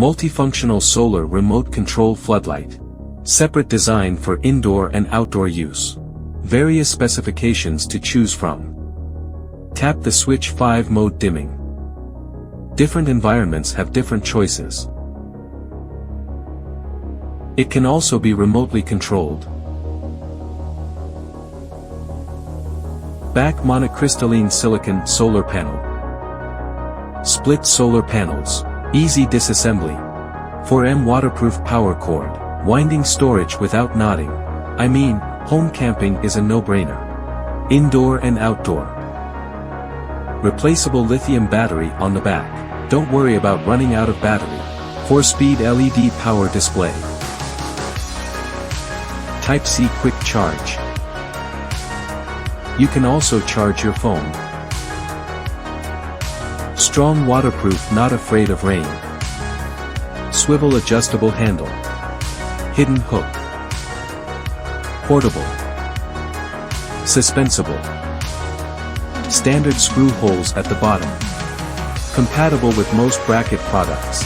Multifunctional solar remote control floodlight. Separate design for indoor and outdoor use. Various specifications to choose from. Tap the switch 5 mode dimming. Different environments have different choices. It can also be remotely controlled. Back monocrystalline silicon solar panel. Split solar panels. Easy disassembly. 4M waterproof power cord. Winding storage without knotting. I mean, home camping is a no-brainer. Indoor and outdoor. Replaceable lithium battery on the back. Don't worry about running out of battery. 4-speed LED power display. Type-C quick charge. You can also charge your phone. Strong waterproof, not afraid of rain. Swivel adjustable handle. Hidden hook. Portable. Suspensible. Standard screw holes at the bottom. Compatible with most bracket products.